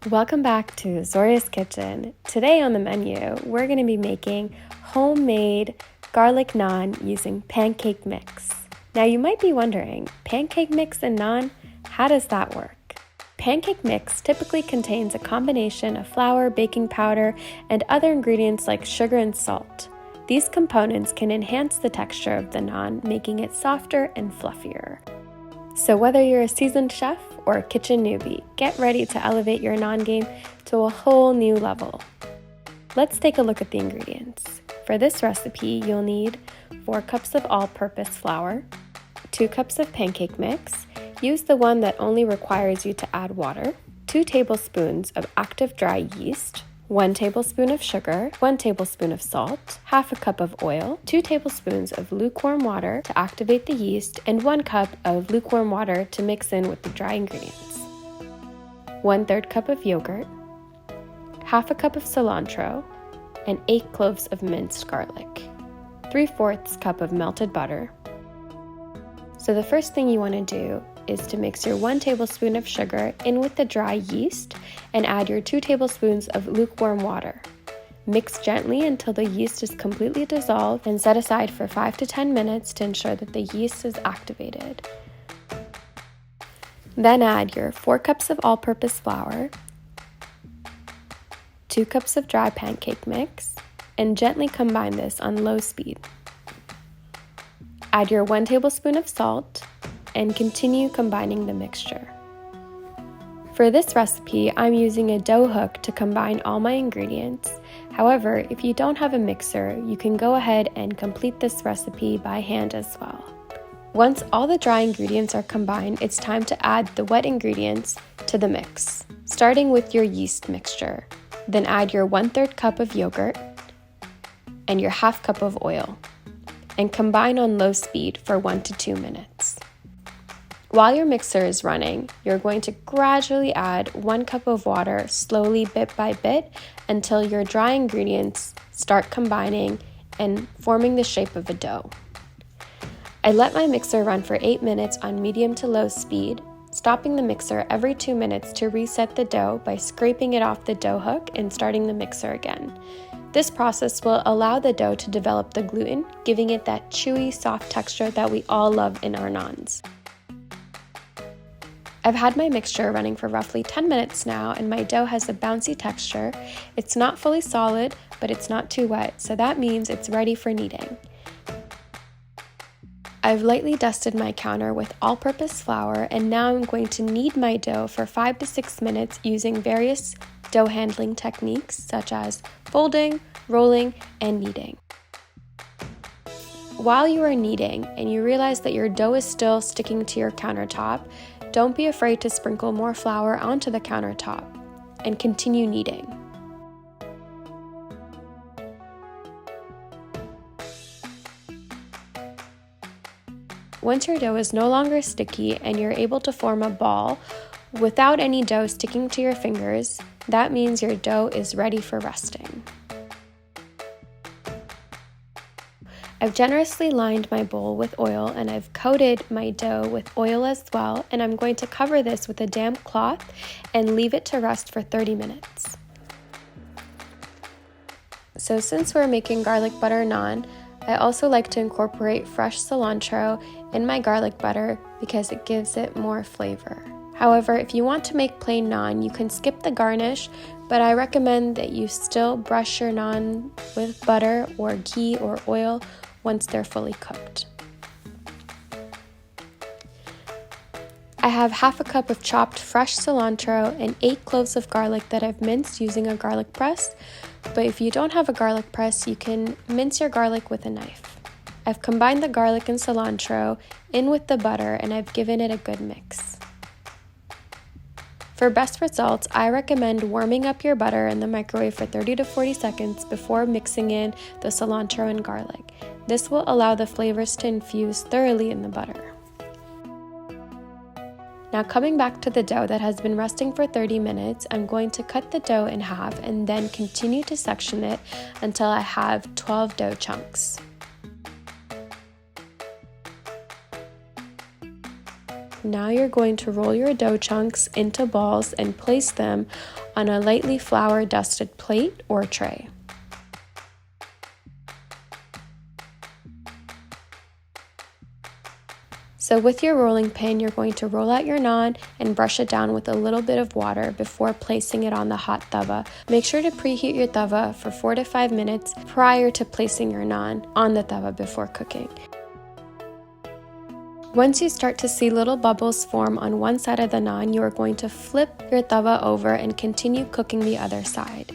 Welcome back to Zoria's Kitchen. Today on the menu, we're going to be making homemade garlic naan using pancake mix. Now you might be wondering, pancake mix and naan, how does that work? Pancake mix typically contains a combination of flour, baking powder, and other ingredients like sugar and salt. These components can enhance the texture of the naan, making it softer and fluffier. So whether you're a seasoned chef or a kitchen newbie, get ready to elevate your naan game to a whole new level. Let's take a look at the ingredients. For this recipe, you'll need 4 cups of all-purpose flour, 2 cups of pancake mix. Use the one that only requires you to add water, 2 tablespoons of active dry yeast, 1 tablespoon of sugar, 1 tablespoon of salt, half a cup of oil, 2 tablespoons of lukewarm water to activate the yeast, and 1 cup of lukewarm water to mix in with the dry ingredients. 1/3 cup of yogurt, half a cup of cilantro, and 8 cloves of minced garlic, 3/4 cup of melted butter. So the first thing you want to do is to mix your 1 tablespoon of sugar in with the dry yeast and add your 2 tablespoons of lukewarm water. Mix gently until the yeast is completely dissolved and set aside for 5 to 10 minutes to ensure that the yeast is activated. Then add your 4 cups of all-purpose flour, 2 cups of dry pancake mix, and gently combine this on low speed. Add your 1 tablespoon of salt and continue combining the mixture. For this recipe, I'm using a dough hook to combine all my ingredients. However, if you don't have a mixer, you can go ahead and complete this recipe by hand as well. Once all the dry ingredients are combined, it's time to add the wet ingredients to the mix, starting with your yeast mixture. Then add your 1/3 cup of yogurt and your half cup of oil, and combine on low speed for 1 to 2 minutes. While your mixer is running, you're going to gradually add 1 cup of water slowly bit by bit until your dry ingredients start combining and forming the shape of a dough. I let my mixer run for 8 minutes on medium to low speed, stopping the mixer every 2 minutes to reset the dough by scraping it off the dough hook and starting the mixer again. This process will allow the dough to develop the gluten, giving it that chewy, soft texture that we all love in our naans. I've had my mixture running for roughly 10 minutes now, and my dough has a bouncy texture. It's not fully solid, but it's not too wet, so that means it's ready for kneading. I've lightly dusted my counter with all-purpose flour, and now I'm going to knead my dough for 5 to 6 minutes using various dough handling techniques such as folding, rolling, and kneading. While you are kneading and you realize that your dough is still sticking to your countertop, don't be afraid to sprinkle more flour onto the countertop and continue kneading. Once your dough is no longer sticky and you're able to form a ball without any dough sticking to your fingers, that means your dough is ready for resting. I've generously lined my bowl with oil and I've coated my dough with oil as well, and I'm going to cover this with a damp cloth and leave it to rest for 30 minutes. So since we're making garlic butter naan, I also like to incorporate fresh cilantro in my garlic butter because it gives it more flavor. However, if you want to make plain naan, you can skip the garnish, but I recommend that you still brush your naan with butter or ghee or oil once they're fully cooked. I have half a cup of chopped fresh cilantro and 8 cloves of garlic that I've minced using a garlic press, but if you don't have a garlic press, you can mince your garlic with a knife. I've combined the garlic and cilantro in with the butter and I've given it a good mix. For best results, I recommend warming up your butter in the microwave for 30 to 40 seconds before mixing in the cilantro and garlic. This will allow the flavors to infuse thoroughly in the butter. Now coming back to the dough that has been resting for 30 minutes, I'm going to cut the dough in half and then continue to section it until I have 12 dough chunks. Now you're going to roll your dough chunks into balls and place them on a lightly flour dusted plate or tray. So with your rolling pin, you're going to roll out your naan and brush it down with a little bit of water before placing it on the hot tawa. Make sure to preheat your tawa for 4 to 5 minutes prior to placing your naan on the tawa before cooking. Once you start to see little bubbles form on one side of the naan, you are going to flip your tawa over and continue cooking the other side.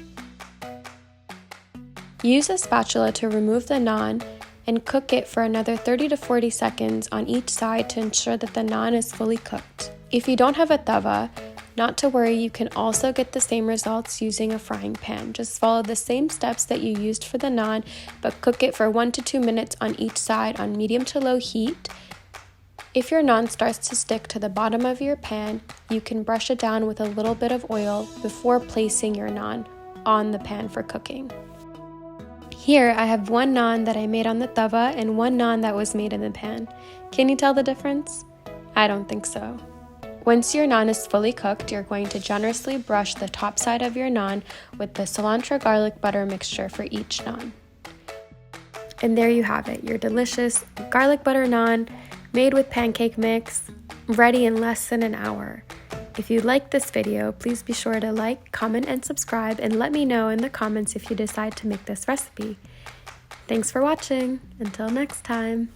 Use a spatula to remove the naan and cook it for another 30 to 40 seconds on each side to ensure that the naan is fully cooked. If you don't have a tawa, not to worry, you can also get the same results using a frying pan. Just follow the same steps that you used for the naan, but cook it for 1 to 2 minutes on each side on medium to low heat. If your naan starts to stick to the bottom of your pan, you can brush it down with a little bit of oil before placing your naan on the pan for cooking. Here I have one naan that I made on the tawa and one naan that was made in the pan. Can you tell the difference? I don't think so. Once your naan is fully cooked, you're going to generously brush the top side of your naan with the cilantro garlic butter mixture for each naan. And there you have it, your delicious garlic butter naan made with pancake mix, ready in less than an hour. If you liked this video, please be sure to like, comment, and subscribe, and let me know in the comments if you decide to make this recipe. Thanks for watching. Until next time.